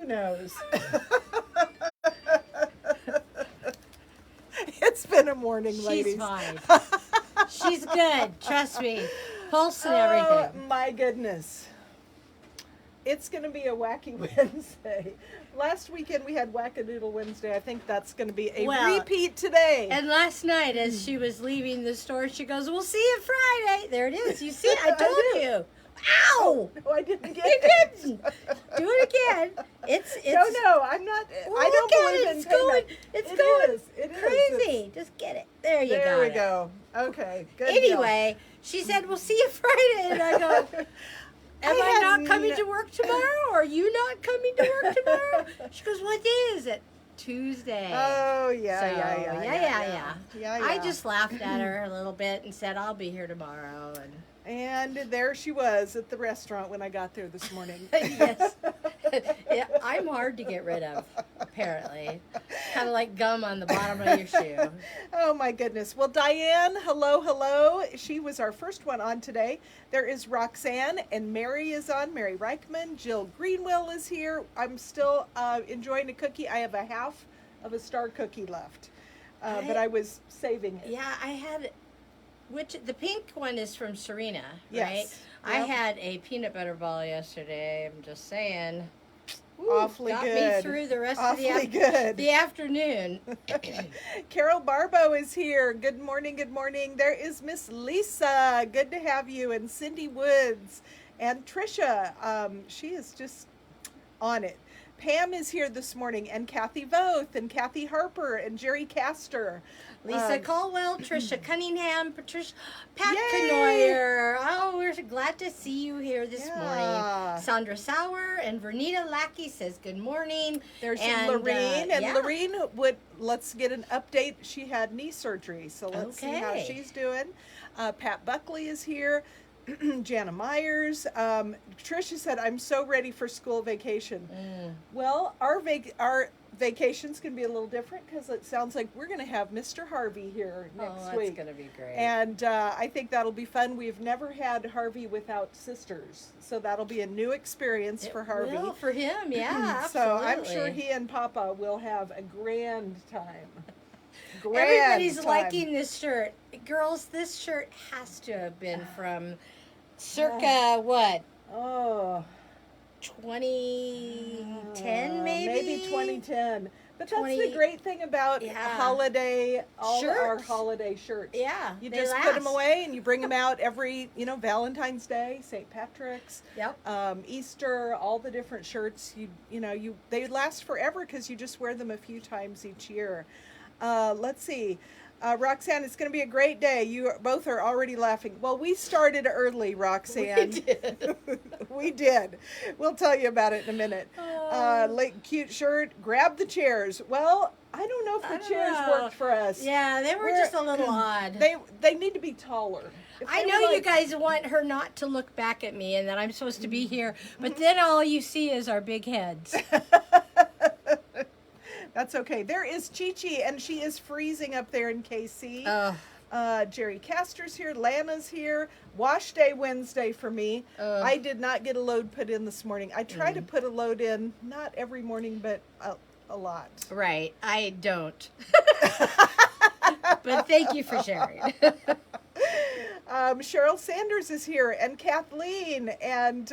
knows? It's been a morning, ladies. She's fine. She's good. Trust me. Pulse and Oh, everything. my goodness. It's going to be a wacky Wednesday. Last weekend we had Wackadoodle Wednesday. I think that's going to be a Well, repeat today. And last night, as she was leaving the store, she goes, "We'll see you Friday." There it is. You see, I told did. you. Ow! No, I didn't get You it. didn't. Do it again. It's No, I'm not. I Look don't at believe it. in It's going. payment. It's It going is. It is. crazy. Just get it. There you There go. we go. Okay, good deal. Anyway, she said, "We'll see you Friday," and I go, "Am I had not coming no- to work tomorrow? Are you not coming to work tomorrow?" She goes, "What day is it?" Tuesday. Oh, yeah, So, yeah. I just laughed at her a little bit and said, "I'll be here tomorrow." And there she was at the restaurant when I got there this morning. Yes. Yeah, I'm hard to get rid of, apparently. Kind of like gum on the bottom of your shoe. Oh my goodness. Well, Diane, hello. She was our first one on today. There is Roxanne and Mary is on. Mary Reichman. Jill Greenwell is here. I'm still enjoying a cookie. I have a half of a star cookie left, but I was saving it. Yeah, I had, the pink one is from Serena, Yes. right? I Yep. had a peanut butter ball yesterday. I'm just saying. Ooh, Awfully got good. me through the rest Awfully of good. the afternoon. Carol Barbo is here. Good morning. There is Miss Lisa. Good to have you. And Cindy Woods. And Trisha. She is just on it. Pam is here this morning. And Kathy Voth. And Kathy Harper. And Jerry Castor. Lisa Caldwell, Trisha Cunningham, Patricia, Pat Yay! Canoyer. Oh, we're glad to see you here this Yeah. morning. Sandra Sauer and Vernita Lackey says good morning. There's And, Lorene. And yeah. Lorene let's get an update. She had knee surgery. So let's see how Okay. she's doing. Pat Buckley is here. Jana Myers. Tricia said, "I'm so ready for school vacation." Well, our vacations can be a little different because it sounds like we're going to have Mr. Harvey here next that's week. going to be great. And I think that'll be fun. We've never had Harvey without sisters, so that'll be a new experience for Harvey. Well, for him, yeah, So absolutely. I'm sure he and Papa will have a grand time. Everybody's time. liking this shirt. Girls, this shirt has to have been from circa, what, Oh. 2010 maybe? Maybe 2010. But that's 20 the great thing about holiday, all our Shirts. holiday shirts. Yeah, You they just put them last. away and you bring them out every, Valentine's Day, St. Patrick's, Yep. Easter, all the different shirts. They last forever because you just wear them a few times each year. Let's see. Roxanne, it's going to be a great day. You both are already laughing. Well, we started early, Roxanne. We did. We did. We'll tell you about it in a minute. Cute shirt. Grab the chairs. Well, I don't know if the chairs worked for us. Yeah, they were just a little odd. They need to be taller. If I they know were you guys want her not to look back at me and that I'm supposed to be here, but then all you see is our big heads. That's okay. There is Chi-Chi, and she is freezing up there in KC. Jerry Castor's here. Lana's here. Wash day Wednesday for me. I did not get a load put in this morning. I try to put a load in, not every morning, but a lot. Right, I don't. But thank you for sharing. Cheryl Sanders is here, and Kathleen, and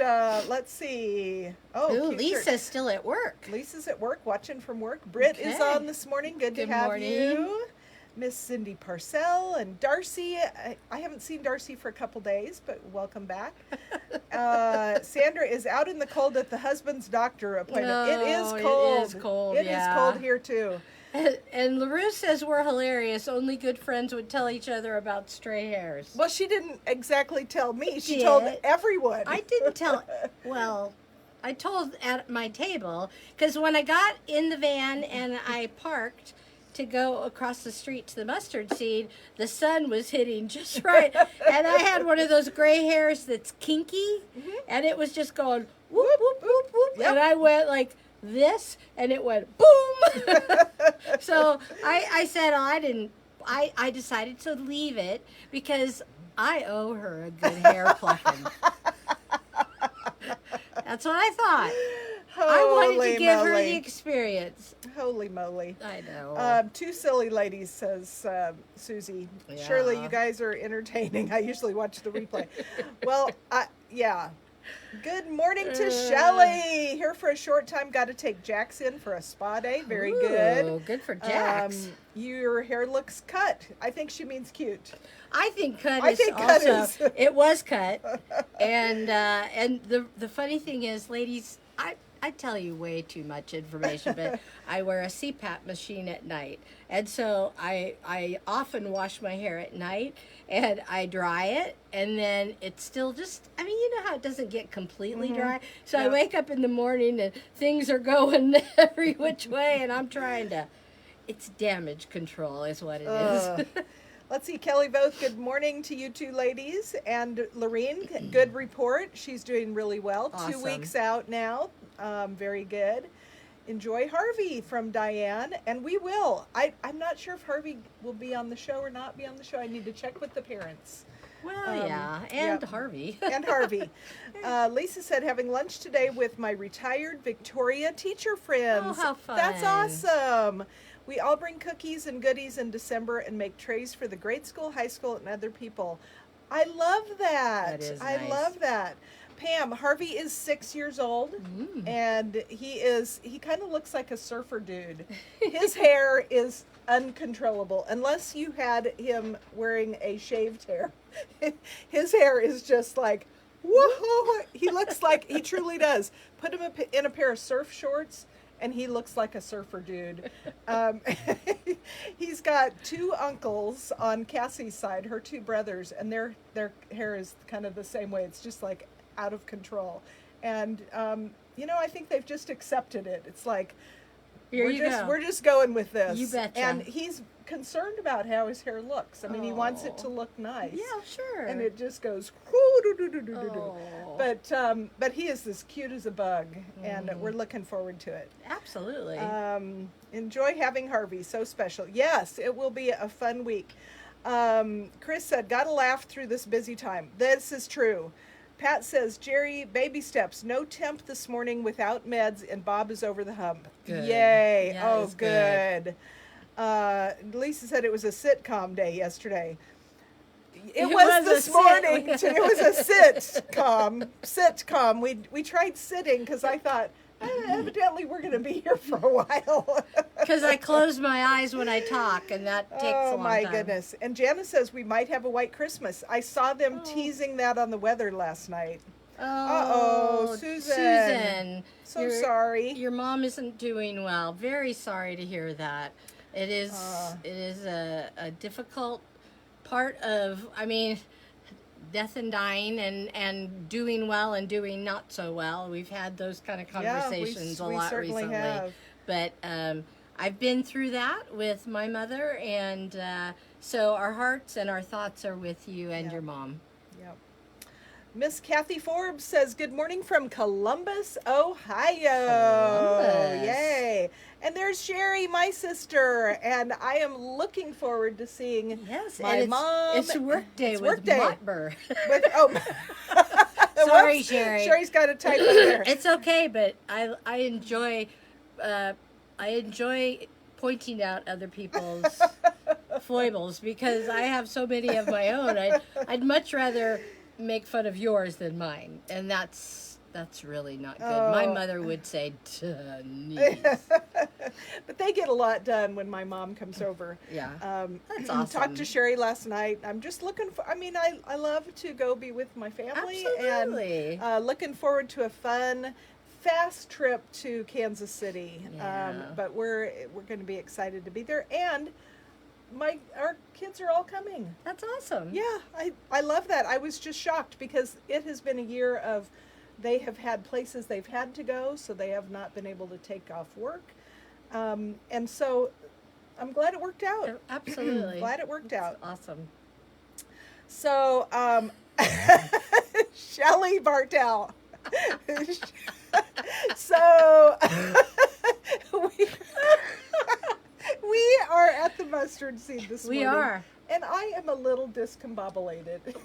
let's see. Ooh, cute Lisa's shirt. still at work. Lisa's at work, watching from work. Britt is Okay. on this morning. Good to Good have morning. you. Miss Cindy Parcell and Darcy. I haven't seen Darcy for a couple days, but welcome back. Sandra is out in the cold at the husband's doctor appointment. It is No, cold. it is cold, It is yeah. cold here too. And LaRue says we're hilarious. Only good friends would tell each other about stray hairs. Well, she didn't exactly tell me. She did. told everyone. I didn't tell. Well, I told at my table because when I got in the van and I parked to go across the street to the mustard seed, the sun was hitting just right, and I had one of those gray hairs that's kinky, and it was just going whoop whoop whoop whoop, Yep. and I went like this, and it went boom. So I said I decided to leave it because I owe her a good hair plucking. That's what I thought. I wanted Holy to give her the moly. experience. Holy moly. I know. Two silly ladies, says Susie. Surely Yeah. you guys are entertaining. I usually watch the replay. Well, yeah. Good morning to Shelley. Here for a short time. Got to take Jax in for a spa day. Very Ooh, good. Good for Jax. Your hair looks cut. I think she means cute. I think cut I is think cut also. is. It was cut, and the funny thing is, ladies, I tell you way too much information, but I wear a CPAP machine at night, and so I often wash my hair at night, and I dry it, and then it's still just. I mean, you know how it doesn't get completely dry, so I Yep. wake up in the morning and things are going every which way, and I'm trying to. It's damage control, is what it is. Let's see, Kelly Voth, good morning to you two ladies. And Lorene, good report. She's doing really well. 2 Awesome. weeks out now. Very good. Enjoy Harvey from Diane. And we will. I'm not sure if Harvey will be on the show or not be on the show. I need to check with the parents. Well, yeah, and yep. Harvey. And Harvey. Lisa said, having lunch today with my retired Victoria teacher friends. Oh, how fun. That's awesome. We all bring cookies and goodies in December and make trays for the grade school, high school, and other people. I love that. That is I nice. love that. Pam, Harvey is 6 years old, and he kind of looks like a surfer dude. His hair is uncontrollable, unless you had him wearing a shaved hair. His hair is just like, whoa, he looks like, he truly does. Put him in a pair of surf shorts, and he looks like a surfer dude. He's got two uncles on Cassie's side, her two brothers, and their hair is kind of the same way. It's just like out of control. And, I think they've just accepted it. It's like, Here we're just going with this. You betcha. And he's concerned about how his hair looks. I mean, he wants it to look nice. Yeah, sure. And it just goes, whoo-doo-doo-doo-doo-doo. Oh. But he is as cute as a bug, and we're looking forward to it. Absolutely. Enjoy having Harvey, so special. Yes, it will be a fun week. Chris said, gotta laugh through this busy time. This is true. Pat says, Jerry, baby steps, no temp this morning without meds, and Bob is over the hump. Good. Yay. Yeah, Oh, it's good. Lisa said it was a sitcom day yesterday. It It was was this a morning. sit. It was a sitcom. We tried sitting because I thought, evidently we're going to be here for a while. Because I close my eyes when I talk, and that takes a Oh long my time. goodness. And Janice says we might have a white Christmas. I saw them teasing that on the weather last night. Uh-oh, Susan. Susan. So sorry. Your mom isn't doing well. Very sorry to hear that. It is a difficult part of, death and dying and doing well and doing not so well. We've had those kind of conversations a we lot certainly recently. have. But I've been through that with my mother, and so our hearts and our thoughts are with you and your mom. Yep. Miss Kathy Forbes says, good morning from Columbus, Ohio. Columbus. Yay. And there's Sherry, my sister, and I am looking forward to seeing Yes, my and mom. it's work day It's with work day. Mottber. Sorry, Sorry, Sherry. Sherry's got a typo there. It's okay, but I enjoy pointing out other people's foibles because I have so many of my own. I'd much rather make fun of yours than mine, and that's really not good. My mother would say, "Denise." But they get a lot done when my mom comes over. Yeah, that's Talked awesome. to Sherry last night. I'm just looking for, I love to go be with my family. Absolutely. And looking forward to a fun, fast trip to Kansas City. Yeah. But we're going to be excited to be there. And our kids are all coming. That's awesome. Yeah, I love that. I was just shocked because it has been a year of, they have had places they've had to go, so they have not been able to take off work. And so I'm glad it worked out. Absolutely. Glad it worked out. Awesome. So, Shelley Bartel. So, we are at the mustard seed this morning. We are. And I am a little discombobulated.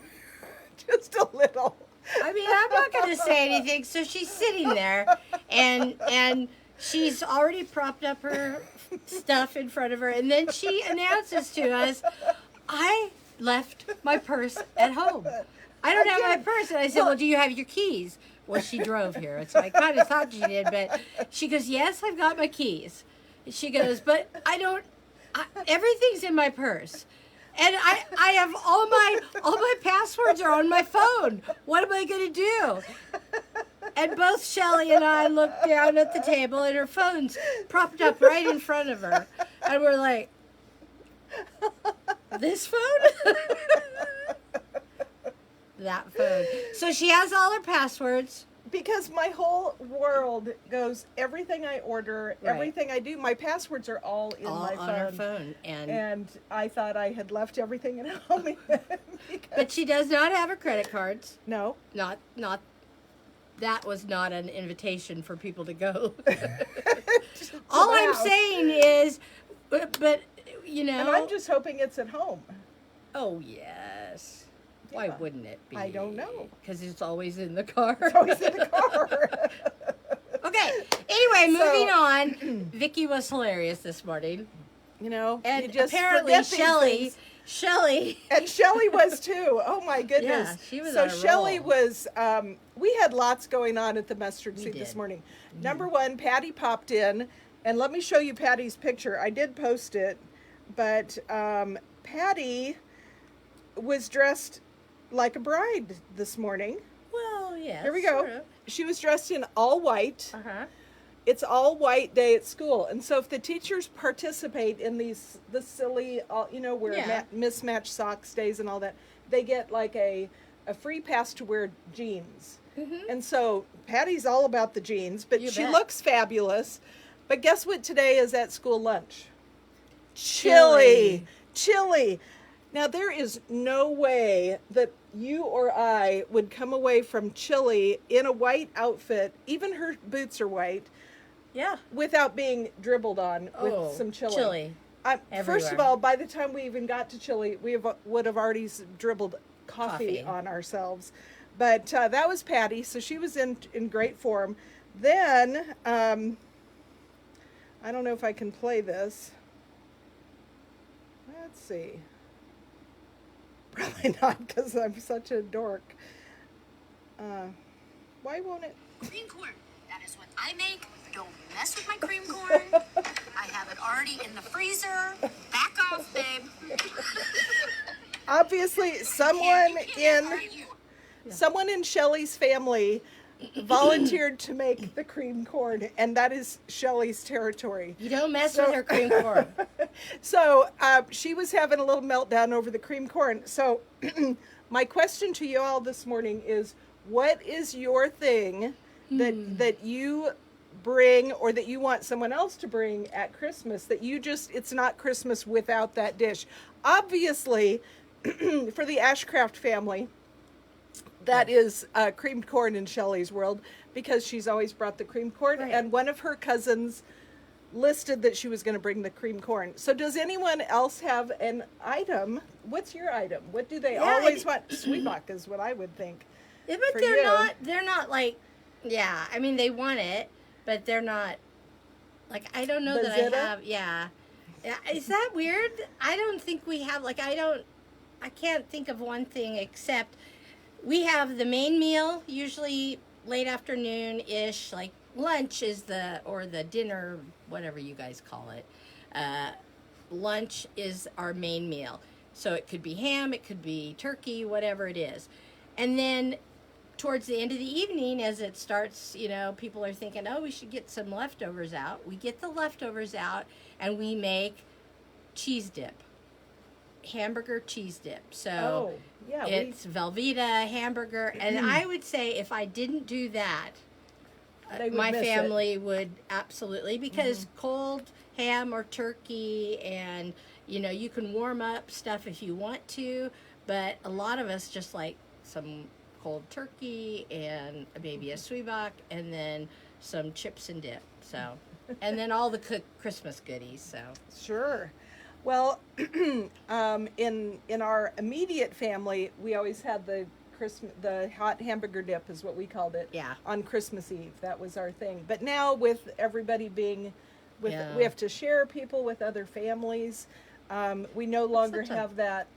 Just a little. I mean, I'm not going to say anything. So she's sitting there, and she's already propped up her stuff in front of her, and then she announces to us, "I left my purse at home. I don't have my purse." And I said, "Well, do you have your keys?" Well, she drove here, so I kind of thought she did, but she goes, "Yes, I've got my keys." She goes, "But everything's in my purse. And I have all my passwords are on my phone. What am I going to do?" And both Shelly and I looked down at the table, and her phone's propped up right in front of her. And we're like, "This phone?" That phone. So she has all her passwords. Because my whole world goes, everything I order, Right. everything I do, my passwords are all in All my on phone. her phone. And I thought I had left everything at home. But she does not have her credit cards. No. Not that was not an invitation for people to go. All I'm Wow. saying is, but you know. And I'm just hoping it's at home. Oh yes. Why Yeah. wouldn't it be? I don't know. Because it's always in the car. It's always in the car. Okay. Anyway, So- moving on. Vicky was hilarious this morning, You know, and you just apparently forget these things. Shelley. And Shelley was too. Oh my goodness. Yeah, she was so on a Shelley roll. was we had lots going on at the mustard We seed this did. morning. Number one, Patty popped in, and let me show you Patty's picture. I did post it, but Patty was dressed like a bride this morning. Well, yes. Here we go. She was dressed in all white. Uh huh. It's all white day at school, and so if the teachers participate in the silly, where Yeah. mismatched socks days and all that, they get like a free pass to wear jeans. Mm-hmm. And so Patty's all about the jeans, but You she bet. looks fabulous. But guess what today is at school lunch? Chili. Now there is no way that you or I would come away from chili in a white outfit, even her boots are white, Yeah. without being dribbled on with some chili. First of Everywhere. all, by the time we even got to chili, would have already dribbled coffee Coffee. on ourselves. But that was Patty, so she was in great form. Then, I don't know if I can play this. Let's see. Probably not, because I'm such a dork. Why won't it? Cream corn. That is what I make. Don't mess with my cream corn. I have it already in the freezer. Back off, babe. Obviously, someone in Shelley's family volunteered to make the cream corn, and that is Shelley's territory. You don't mess with her cream corn. So she was having a little meltdown over the cream corn. So my question to you all this morning is, what is your thing that you bring, or that you want someone else to bring at Christmas, that it's not Christmas without that dish? Obviously, for the Ashcraft family, that is creamed corn in Shelley's world, because she's always brought the creamed corn, Right. and one of her cousins listed that she was going to bring the creamed corn. So does anyone else have an item? What's your item? What do they Yeah, always want? Sweetbach is what I would think. Yeah, but For they're you. not like, yeah, I mean, they want it, but they're not, like, I don't know that Bazzitta? I have, yeah. Is that weird? I don't think we have, like, I can't think of one thing except we have the main meal, usually late afternoon-ish, like lunch is or the dinner, whatever you guys call it. Lunch is our main meal. So it could be ham, it could be turkey, whatever it is. And then towards the end of the evening, as it starts, people are thinking, oh, we should get some leftovers out. We get the leftovers out and we make cheese dip, hamburger cheese dip. So yeah, it's Velveeta hamburger. And I would say if I didn't do that, They would my miss it. family would absolutely, because cold ham or turkey, and you can warm up stuff if you want to, but a lot of us just like some cold turkey and maybe a sweetbach and then some chips and dip. So, and then all the Christmas goodies. So Sure. Well, in our immediate family, we always had the Christmas, the hot hamburger dip is what we called it. Yeah. On Christmas Eve, that was our thing. But now with everybody being, we Yeah. have to share people with other families. We no longer such a- have that.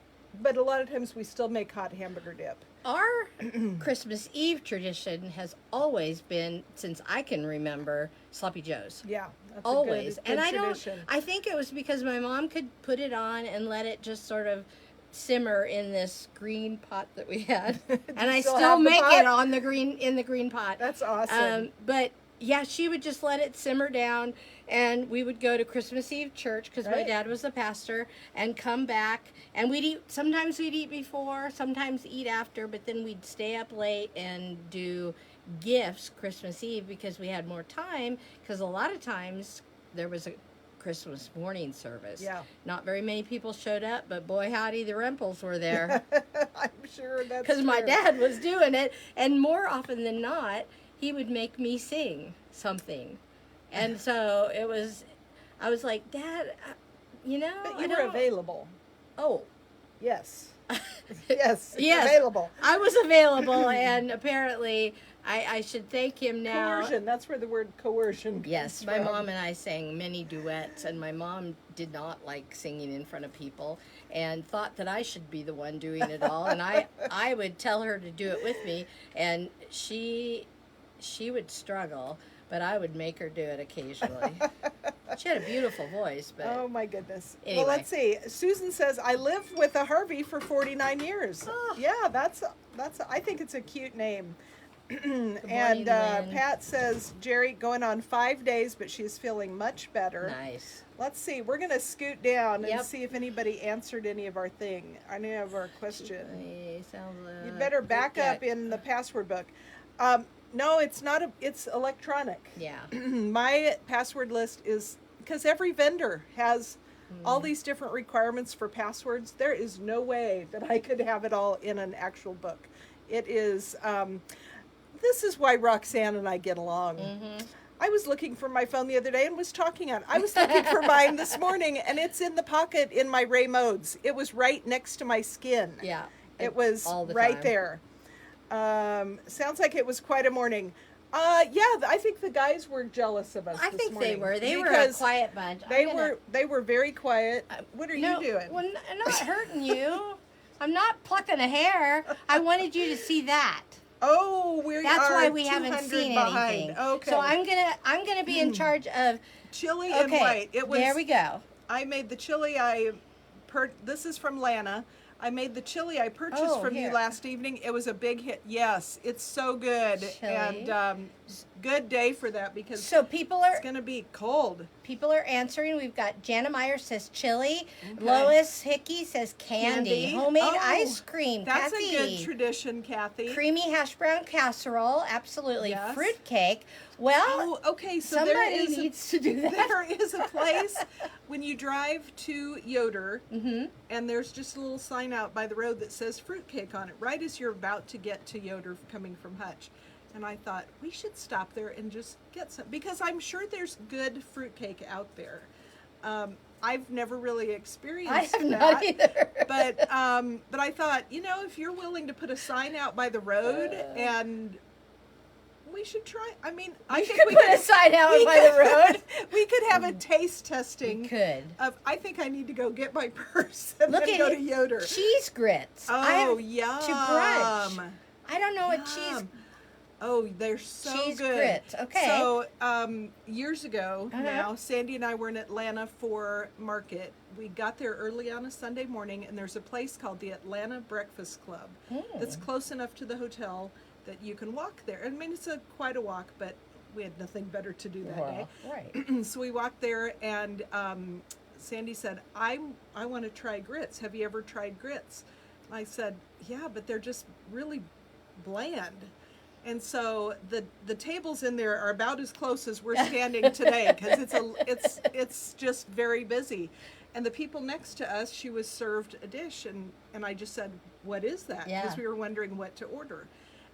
But a lot of times we still make hot hamburger dip. Our Christmas Eve tradition has always been, since I can remember, Sloppy Joe's. Yeah, that's Always. a good, And good I tradition. I think it was because my mom could put it on and let it just sort of simmer in this green pot that we had. And I still still have the make pot? it on the green pot. That's awesome. But yeah, she would just let it simmer down, and we would go to Christmas Eve church because my Right. dad was the pastor, and come back, and we'd eat. Sometimes we'd eat before, sometimes eat after, but then we'd stay up late and do gifts Christmas Eve because we had more time. Because a lot of times there was a Christmas morning service. Yeah. Not very many people showed up, but boy howdy, the Rempels were there. I'm sure that's Because my true. dad was doing it, and more often than not, he would make me sing something, and so it was. I was like, Dad, you know, But I you were don't- available. Oh, Yes. Yes. Yes. Available. I was available, and apparently, I should thank him now. Coercion. That's where the word coercion Yes, comes my from. mom and I sang many duets, and my mom did not like singing in front of people and thought that I should be the one doing it all. And I would tell her to do it with me, and she would struggle, but I would make her do it occasionally. She had a beautiful voice, but Oh my goodness. Anyway. Well, let's see. Susan says I lived with a Harvey for 49 years. Oh. Yeah, that's. I think it's a cute name. morning, And Lynn. Pat says Jerry going on 5 days, but she's feeling much better. nice. Let's see. We're gonna scoot down Yep. and see if anybody answered any of our any of our question. Hey, sounds, You better back okay. up in the password book. No, it's not it's electronic. Yeah. My password list is because every vendor has all these different requirements for passwords. There is no way that I could have it all in an actual book. It is, this is why Roxanne and I get along. I was looking for my phone the other day and was talking on. I was looking for mine this morning, and it's in the pocket in my Ray Modes. It was right next to my skin. Yeah. It was all the right time. there. Sounds like it was quite a morning. Yeah, I think the guys were jealous of us. I this think they morning were. They were a because quiet bunch. They were very quiet. What are No, you doing? Well, I'm not hurting you. I'm not plucking a hair. I wanted you to see that. Oh, we That's are why we haven't 200 seen behind. anything. Okay. So I'm gonna be in charge of. Chili and Okay, white. It was. there we go. I made the chili. This is from Lana. I made the chili I purchased Oh, from here. you last evening. It was a big hit. Yes, it's so good. Chili. And good day for that because So people it's are going to be cold. answering. We've got Jana Meyer says chili. Lois Hickey says candy. Homemade Oh, ice cream. That's Kathy. a good tradition, Kathy. Creamy hash brown casserole. Absolutely. Yes. Fruit cake. Well, Oh, okay. So somebody there is needs to do that. There is a place when you drive to Yoder, Mm-hmm. and there's just a little sign out by the road that says fruitcake on it, right as you're about to get to Yoder coming from Hutch. And I thought we should stop there and just get some because I'm sure there's good fruitcake out there. I've never really experienced I have that. not either. But I thought, if you're willing to put a sign out by the road and we should try. I mean, I You think could we put could a sign out we by the road. we could have a taste testing. You could. I think I need to go get my purse and Look then at go it. to Yoder. Cheese grits. I Oh, have- yum. To brunch. I don't know what cheese. Yum. Oh, they're so Cheese good. grits, okay. So, years ago Uh-huh. now, Sandy and I were in Atlanta for market. We got there early on a Sunday morning, and there's a place called the Atlanta Breakfast Club that's close enough to the hotel that you can walk there. I mean, it's quite a walk, but we had nothing better to do that day. Right. So we walked there, and Sandy said, I want to try grits. Have you ever tried grits? I said, yeah, but they're just really bland. And so the tables in there are about as close as we're standing today because it's just very busy. And the people next to us, she was served a dish, and I just said, what is that? Yeah. Because we were wondering what to order.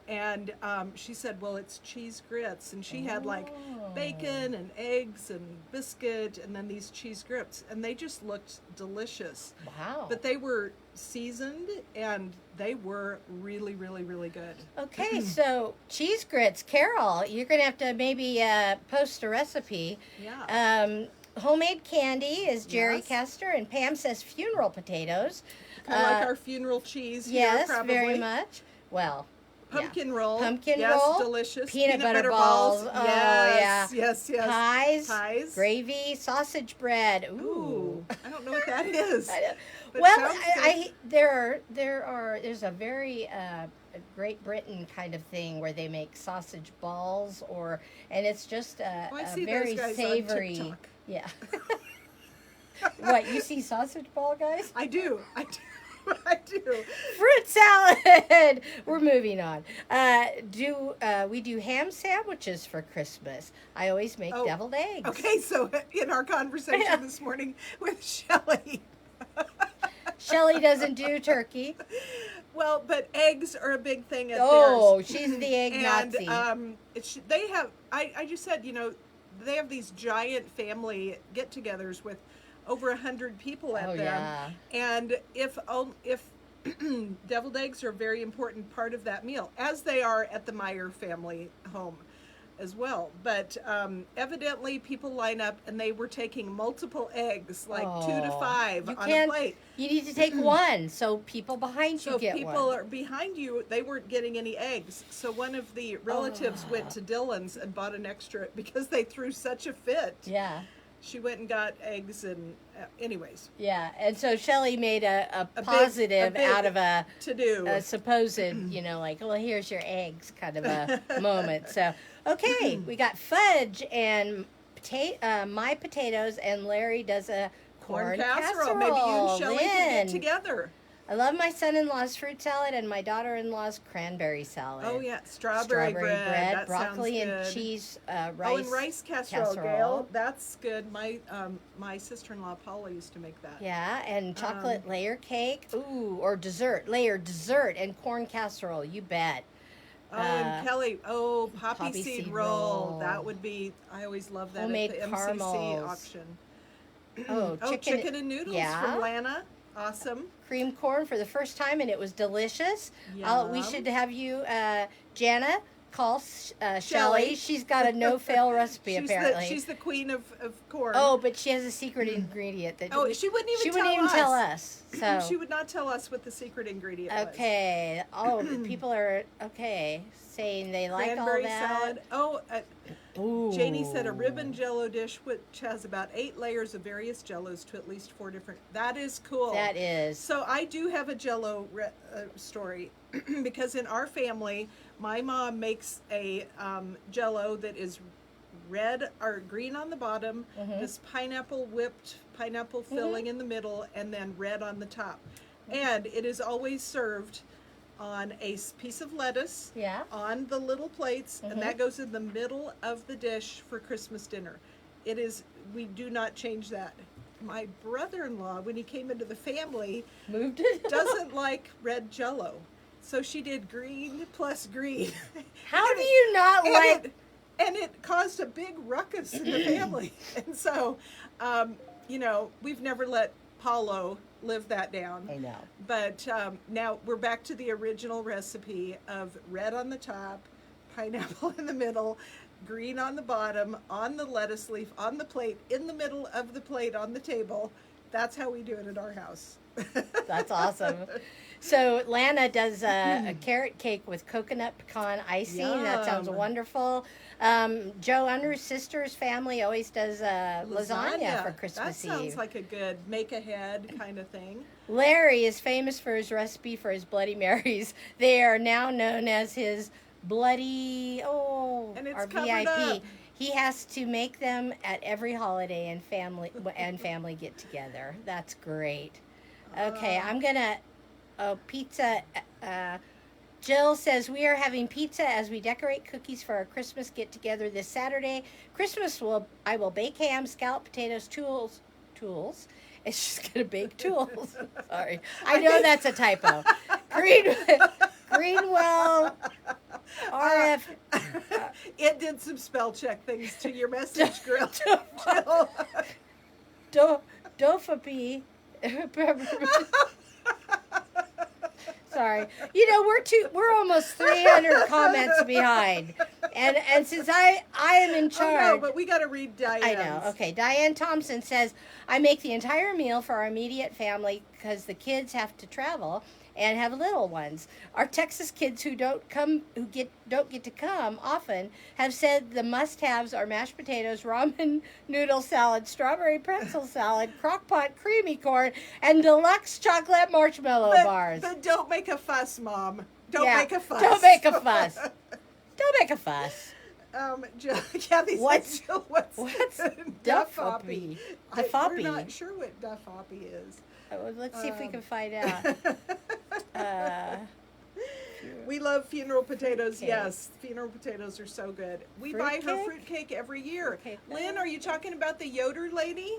And she said, well, it's cheese grits. And she had like Oh. bacon and eggs and biscuit and then these cheese grits. And they just looked delicious. Wow. But they were seasoned and they were really, really, really good. Okay, so cheese grits, Carol, you're gonna have to maybe post a recipe. Yeah. Homemade candy is Jerry Yes. Castor, and Pam says funeral potatoes. Kind of like our funeral cheese here, Yes, probably. very much. Well, yeah. Pumpkin roll. Pumpkin yes, roll. delicious. Peanut butter balls. Oh, yes, yes, yes. Pies, gravy, sausage bread. Ooh. Ooh, I don't know what that is. I don't- but well, sounds good. there's a very a Great Britain kind of thing where they make sausage balls, and it's just Oh, I a see very those guys savory. on TikTok. Yeah. What, you see sausage ball guys? I do. I do. Fruit salad. We're moving on. We do ham sandwiches for Christmas. I always make Oh, deviled eggs. Okay, so in our conversation this morning with Shelley, Shelley doesn't do turkey. well, but eggs are a big thing at Oh, theirs. she's the egg Nazi. And they have. I just said, they have these giant family get-togethers with over 100 people at Oh, them. yeah. And if deviled eggs are a very important part of that meal, as they are at the Meyer family home as well. But evidently people line up and they were taking multiple eggs, like 2 to Oh, 5 you on can't- a plate. You need to take one so people behind you So get people one. are behind you, they weren't getting any eggs. So one of the relatives went to Dylan's and bought an extra because they threw such a fit. Yeah. She went and got eggs and anyways, Yeah. And so Shelley made a big- positive a big out of a to do. supposed, like, well, here's your eggs kind of a moment. So, okay, we got fudge and my potatoes, and Larry does a corn casserole. Maybe you and Shelley can Lynn. get together. I love my son-in-law's fruit salad and my daughter-in-law's cranberry salad. Oh yeah, strawberry bread. That broccoli sounds and good. cheese rice. Oh, and rice casserole, casserole. Gail. That's good. My sister-in-law Paula used to make that. Yeah, and chocolate layer cake. Ooh, or layer dessert, and corn casserole. You bet. Oh, and Kelly. Oh, poppy seed seed roll. roll. That would be. I always love that Homemade at the MCC caramels. auction. Oh, chicken and noodles yeah. from Lana. Awesome. Cream corn for the first time, and it was delicious. We Yum. should have you, Jana, call Shelley. Shelley. She's got a no-fail recipe, She's apparently. she's the queen of corn. Oh, but she has a secret ingredient that Oh, she wouldn't even she tell wouldn't even tell us. us. So She would not tell us what the secret ingredient was. okay. Oh, people are saying they like Cranberry all that. salad. Oh, Ooh. Janie said a ribbon jello dish which has about 8 layers of various jellos to at least 4 different. That is cool. That is. So I do have a jello story because in our family, my mom makes a jello that is red or green on the bottom, this whipped pineapple filling in the middle, and then red on the top. And it is always served on a piece of lettuce Yeah. on the little plates, and that goes in the middle of the dish for Christmas dinner. We do not change that. My brother-in-law, when he came into the family, Moved it. doesn't like red jello. So she did green plus green. How do you not like? And it caused a big ruckus in the family. And so, we've never let Paulo live that down. I know. But now we're back to the original recipe of red on the top, pineapple in the middle, green on the bottom, on the lettuce leaf, on the plate, in the middle of the plate on the table. That's how we do it at our house. That's awesome. So Lana does a carrot cake with coconut pecan icing. That sounds Yum. wonderful. Joe Unruh's sister's family always does lasagna for Christmas That sounds Eve. like a good make ahead kind of thing. Larry is famous for his recipe for his Bloody Marys. They are now known as his Bloody, And it's our covered VIP. up. He has to make them at every holiday and family get together. That's great. Okay, I'm gonna. Oh, pizza. Jill says we are having pizza as we decorate cookies for our Christmas get together this Saturday. I will bake ham, scallop potatoes, tools. It's just gonna bake tools. Sorry, I know that's a typo. Greenwell RF. It did some spell check things to your message, Grill. Jill. Dopapy. Sorry. You know, we're almost 300 comments behind. And since I am in Oh, charge. no, but we got to read Diane's. I know. Okay. Diane Thompson says, I make the entire meal for our immediate family because the kids have to travel and have little ones. Our Texas kids who don't get to come often have said the must-haves are mashed potatoes, ramen noodle salad, strawberry pretzel salad, crock-pot creamy corn, and deluxe chocolate marshmallow bars. But don't make a fuss, Mom. Don't Yeah, make a fuss. Don't make a fuss. Don't make a fuss. Jill, Kathy What's- says, Jill, what's Duff-oppy? We're Duff-oppy. not sure what Duff-oppy is. Oh, let's see if we can find out. We love funeral potatoes. Fruitcake. Yes, funeral potatoes are so good. We buy her Fruitcake? fruitcake every year. Fruitcake. Lynn, are you talking about the Yoder lady?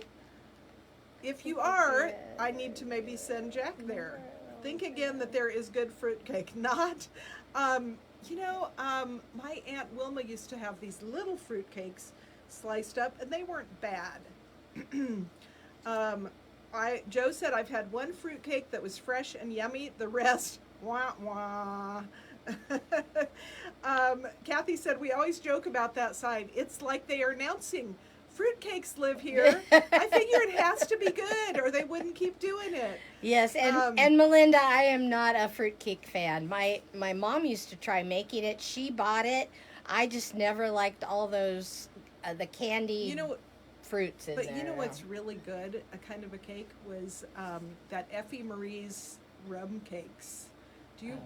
If you are, I need to maybe send Jack there. Think again that there is good fruitcake. Not, my Aunt Wilma used to have these little fruitcakes sliced up, and they weren't bad. Joe said I've had one fruitcake that was fresh and yummy. The rest, wah wah. Kathy said we always joke about that side. It's like they are announcing fruitcakes live here. I figure it has to be good, or they wouldn't keep doing it. Yes, and Melinda, I am not a fruitcake fan. My mom used to try making it. She bought it. I just never liked all those the candy fruits in there. But you know what's really good? A kind of a cake was that Effie Marie's rum cakes.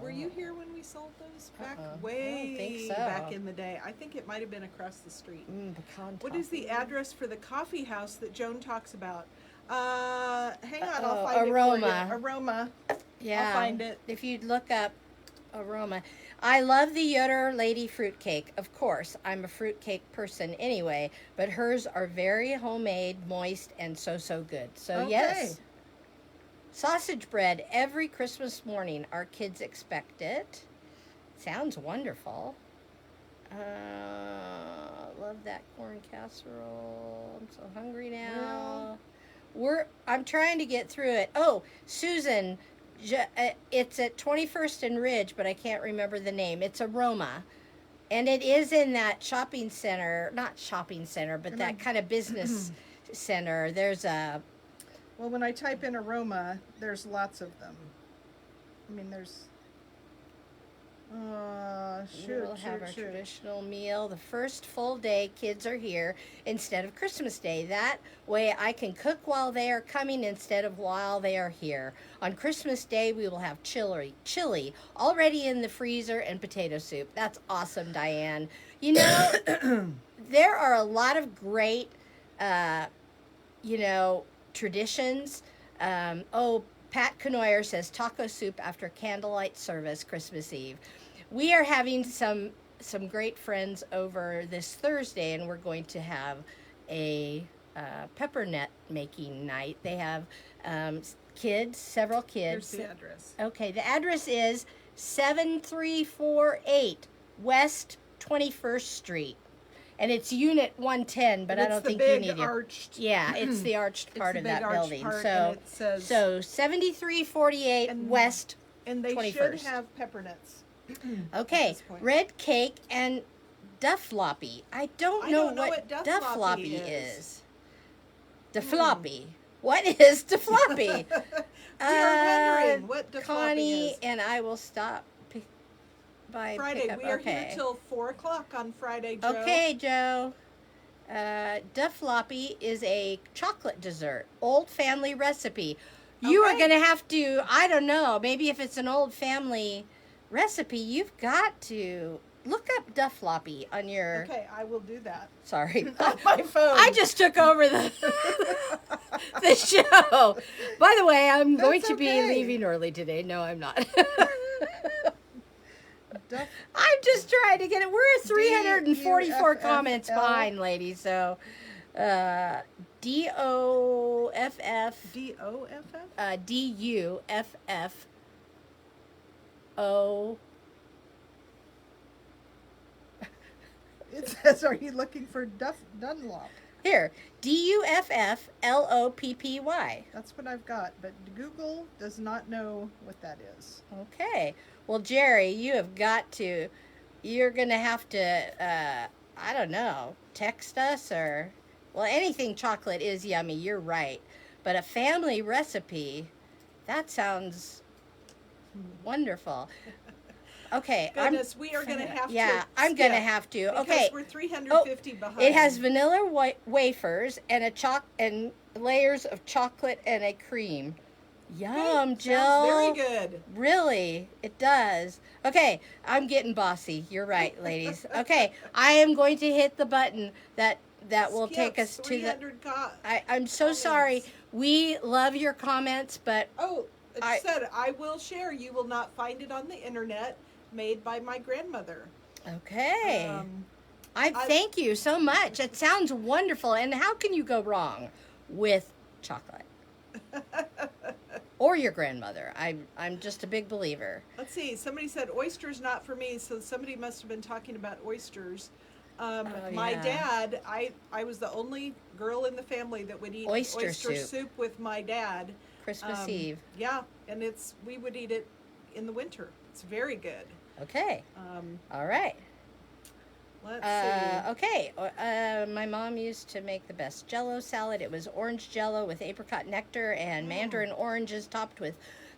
Were you here when we sold those back I way don't think so. back in the day? I think it might have been across the street. Pecan What is the toffee. address for the coffee house that Joan talks about? Hang on, I'll find Aroma. it for you. Aroma. Yeah, I'll find it. If you'd look up Aroma. I love the Yoder Lady fruitcake. Of course, I'm a fruitcake person anyway, but hers are very homemade, moist, and so good. So Okay. yes. Sausage bread every Christmas morning. Our kids expect it. Sounds wonderful. Love that corn casserole. I'm so hungry now. I'm trying to get through it. Oh, Susan, it's at 21st and Ridge, but I can't remember the name. It's Aroma. And it is in that shopping center, not shopping center, but that kind of business center. There's a Well, when I type in aroma, there's lots of them. I mean, there's. We'll have our traditional meal the first full day kids are here instead of Christmas Day. That way I can cook while they are coming instead of while they are here. On Christmas Day we will have chili already in the freezer and potato soup. That's awesome, Diane. You know, there are a lot of great, traditions. Pat Canoyer says taco soup after candlelight service Christmas Eve. We are having some great friends over this Thursday, and we're going to have a peppernet making night. They have several kids. Here's the address. Okay, the address is 7348 West 21st Street. And it's Unit 110, but I don't think you need it. Arched. Yeah, it's the arched part the of big that arched building. part, So, and it says- 7348 And- West. And they 21st. should have peppernuts. Okay, this point. red cake and duffloppy. I don't know what duffloppy duffloppy is. is. Duffloppy. What is duffloppy? We are wondering what duffloppy Connie is. and I will stop by Friday. pickup. We are Okay. here till 4:00 on Friday, Joe. Okay, Joe. Duffloppy is a chocolate dessert, old family recipe. You are Okay. going to have to, I don't know, maybe if it's an old family recipe, you've got to look up Duffloppy on your, Okay, I will do that. sorry. On my phone. I just took over the the show. By the way, I'm going That's to be okay. leaving early today. No, I'm not. Duff- I'm just trying to get it. We're 344 DUFFL. comments behind, ladies. So, DOFF, DOFF? DUFF, O, It says, "Are you looking for Dunlop?" Here, Duffloppy. That's what I've got, but Google does not know what that is. Okay. Well, Jerry, you're going to have to, I don't know, text us or, well, anything chocolate is yummy. You're right. But a family recipe, that sounds wonderful. Okay. Goodness, we are going to have to. Yeah, I'm going to have to. Because Okay. we're 350 behind. It has vanilla wafers and and layers of chocolate and a cream. Yum, Jill. Sounds very good. Really, it does. Okay, I'm getting bossy. You're right, ladies. Okay, I am going to hit the button that will take us to the. 300 I'm so comments. sorry. We love your comments, but Oh, it said, "I will share. You will not find it on the internet. Made by my grandmother." okay. I I- thank you so much. It sounds wonderful. And how can you go wrong with chocolate? Or your grandmother. I'm just a big believer. Let's see. Somebody said oysters not for me, so somebody must have been talking about oysters. My yeah. dad, I was the only girl in the family that would eat Oyster soup. soup with my dad. Christmas Eve. Yeah, and we would eat it in the winter. It's very good. Okay. Um, All right. let's see. Okay. My mom used to make the best Jello salad. It was orange Jello with apricot nectar and mandarin oranges, topped with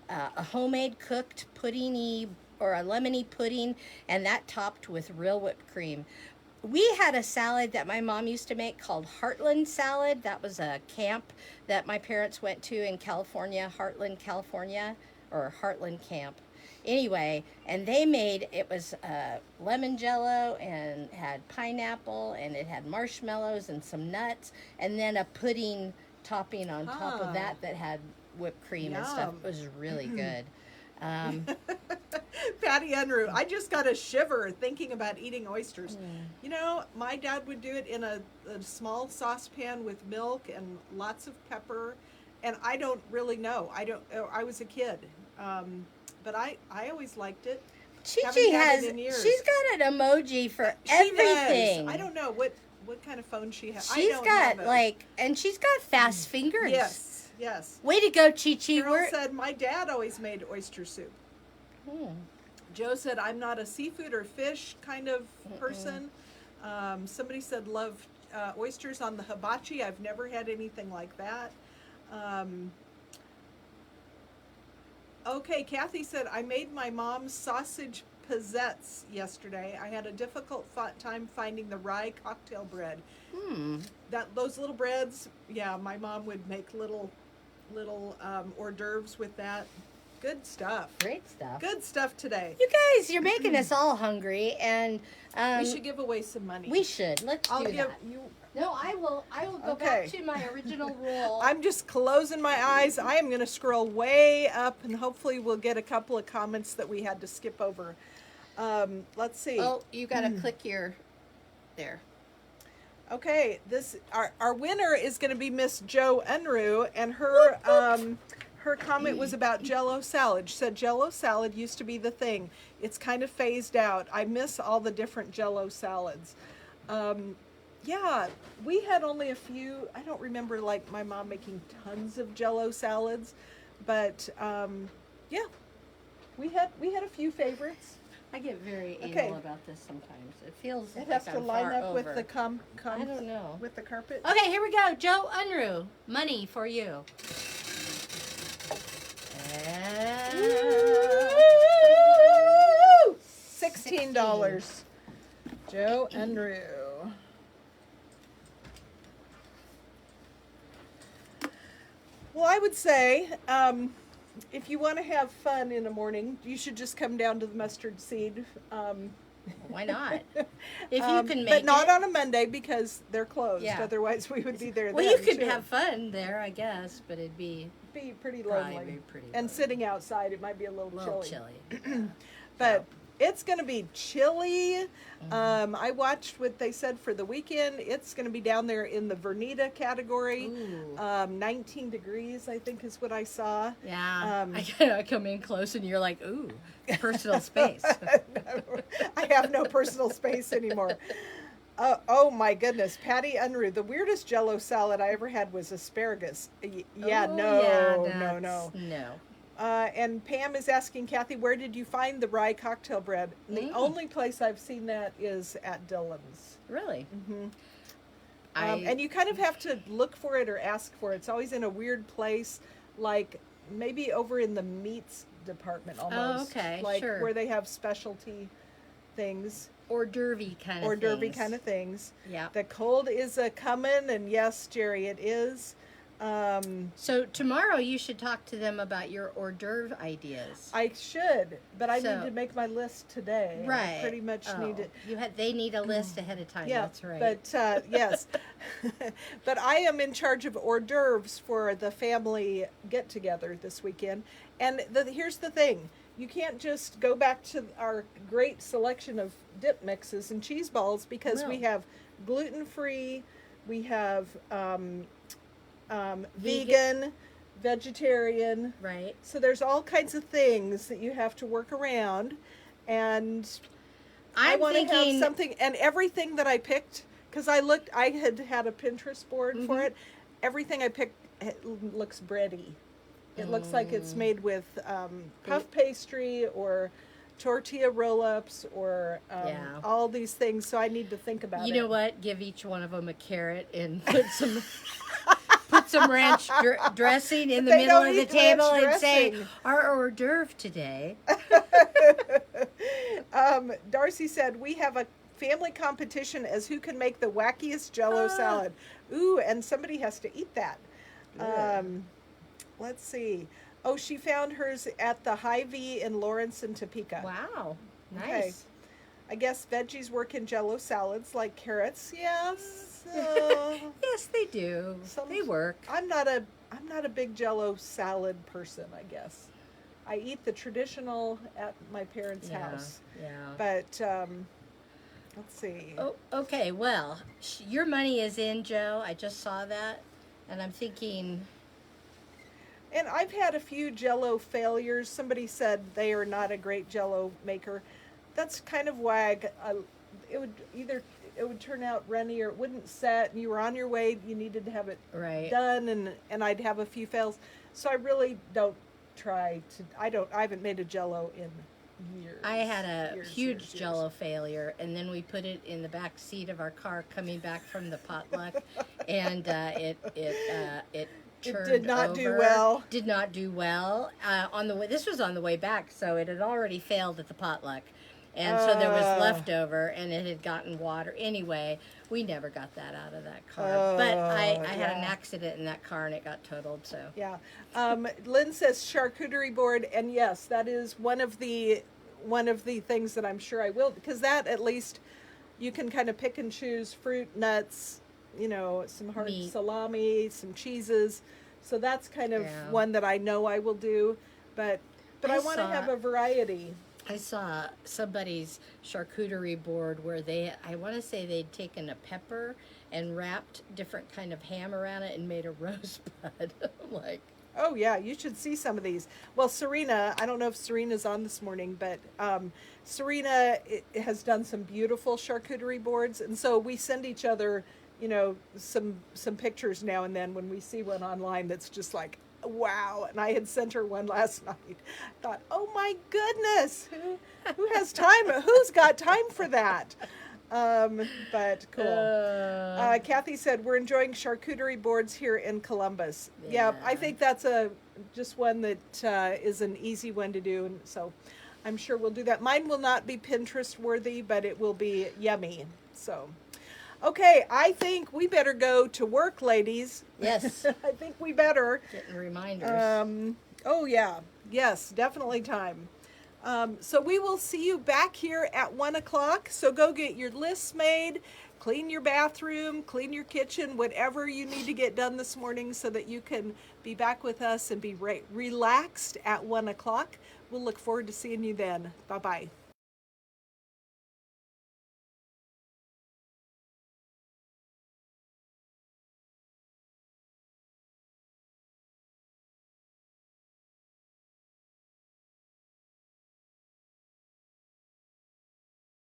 a homemade cooked puddingy or a lemony pudding, and that topped with real whipped cream. We had a salad that my mom used to make called Heartland salad. That was a camp that my parents went to in California, Heartland, California, or Heartland Camp. Anyway, and it was lemon jello and had pineapple and it had marshmallows and some nuts and then a pudding topping on top of that had whipped cream and stuff. Yum. It was really good. Patty Unruh, I just got a shiver thinking about eating oysters. Mm. You know, my dad would do it in a small saucepan with milk and lots of pepper. And I don't really know. I was a kid. But I always liked it. Chi-Chi had it in years. she's got an emoji for She everything. does. I don't know what kind of phone she has. She's got and she's got fast fingers. Yes. Way to go, Chi-Chi. Carol said, my dad always made oyster soup. Hmm. Joe said, I'm not a seafood or fish kind of person. Somebody said, love oysters on the hibachi. I've never had anything like that. Okay, Kathy said, I made my mom's sausage pizzettes yesterday. I had a difficult time finding the rye cocktail bread. Those little breads, yeah, my mom would make little hors d'oeuvres with that. Good stuff. Great stuff. Good stuff today. You guys, you're making us all hungry, and We should give away some money. we should. Let's I'll do give that. you. No, I will go Okay. back to my original rule. I'm just closing my eyes. I am going to scroll way up, and hopefully we'll get a couple of comments that we had to skip over. Let's see. Oh, you got to click there. Okay, our winner is going to be Miss Joe Unruh, and her comment was about Jello salad. She said Jello salad used to be the thing. It's kind of phased out. I miss all the different Jello salads. Yeah, we had only a few. I don't remember like my mom making tons of Jello salads, but yeah, we had a few favorites. I get very Okay. anal about this sometimes. It feels It like has to I'm line far up with over. the I don't know. with the carpet. Okay, here we go. Joe Unruh, money for you. Woo! $16. Joe Unruh. Well, I would say if you want to have fun in the morning, you should just come down to the Mustard Seed. Why not? If you can make but not it. on a Monday because they're closed. Yeah. Otherwise, we would be there. Well, then, you could too. have fun there, I guess, but it'd be Pretty probably lonely. be pretty And lonely. sitting outside, it might be a little, a little chilly. But it's going to be chilly. Mm-hmm. I watched what they said for the weekend. It's going to be down there in the Vernita category. Ooh. 19 degrees, I think, is what I saw. Yeah. I come in close and you're like, ooh, personal space. I have no personal space anymore. Oh my goodness, Patty Unruh. The weirdest Jello salad I ever had was asparagus. Yeah, Oh, no, yeah, no, that's- no. no. And Pam is asking Kathy, where did you find the rye cocktail bread? And the only place I've seen that is at Dillon's. Really? And you kind of have to look for it or ask for it. It's always in a weird place, like maybe over in the meats department almost. okay, like sure. where they have specialty things, hors d'oeuvre kind of hors d'oeuvre things. kind of things. Yeah. The cold is a coming, and yes, Jerry, it is. So tomorrow you should talk to them about your hors d'oeuvre ideas. I should, but I So- need to make my list today. I Right. pretty much need to. They need a list ahead of time. Yeah, That's right. but yes, but I am in charge of hors d'oeuvres for the family get together this weekend. And here's the thing: you can't just go back to our great selection of dip mixes and cheese balls because we No. have gluten free, we have vegan, vegetarian. right. So there's all kinds of things that you have to work around, and I I'm want to have thinking something, and everything that I picked, because I had a Pinterest board for it. Everything I picked looks bready. It looks like it's made with puff pastry or tortilla roll-ups or Yeah. all these things. So I need to think about it. You know what? Give each one of them a carrot and put some ranch dressing in the They middle don't of the eat table ranch and say, dressing. "Our hors d'oeuvre today." Darcy said, we have a family competition as who can make the wackiest Jello salad. Ooh, and somebody has to eat that. Let's see. Oh, she found hers at the Hy-Vee in Lawrence and Topeka. Wow, nice. Okay. I guess veggies work in Jello salads like carrots. Yes. Yes, they do. They work. I'm not a big Jello salad person, I guess. I eat the traditional at my parents' house. Yeah. But let's see. Oh, okay. Well, your money is in, Joe. I just saw that, and I'm thinking, And I've had a few Jello failures. Somebody said they are not a great Jello maker. That's kind of why it would turn out runny or it wouldn't set, and you were on your way. You needed to have it right. done, and I'd have a few fails. So I really don't try to. I haven't made a Jello in years. I had a Years, huge years. Jello failure, and then we put it in the back seat of our car coming back from the potluck, and it turned did not do over. well. Did not do well on the way. This was on the way back, so it had already failed at the potluck, and so there was leftover, and it had gotten water. Anyway, we never got that out of that car. But I had an yeah. accident in that car, and it got totaled. So Yeah. Lynn says charcuterie board, and yes, that is one of the things that I'm sure I will, because that at least you can kind of pick and choose fruit, nuts, some hard Meat. salami, some cheeses. So that's kind of Yeah. one that I know I will do, but I want to saw- have a variety. I saw somebody's charcuterie board where I want to say they'd taken a pepper and wrapped different kind of ham around it and made a rosebud. I'm like, Oh yeah, you should see some of these. Well, Serena, I don't know if Serena's on this morning, but Serena has done some beautiful charcuterie boards, and so we send each other, some pictures now and then when we see one online that's just like, wow. And I had sent her one last night. I thought, oh my goodness, who has time? Who's got time for that? But cool. Kathy said we're enjoying charcuterie boards here in Columbus. Yeah, I Yeah. think that's just one that is an easy one to do, and so I'm sure we'll do that. Mine will not be Pinterest worthy, but it will be yummy. So, okay, I think we better go to work, ladies. yes, I think we better. getting reminders. Oh yeah, yes, definitely time. So we will see you back here at 1:00. So go get your lists made, clean your bathroom, clean your kitchen, whatever you need to get done this morning so that you can be back with us and be relaxed at 1:00. We'll look forward to seeing you then. Bye-bye.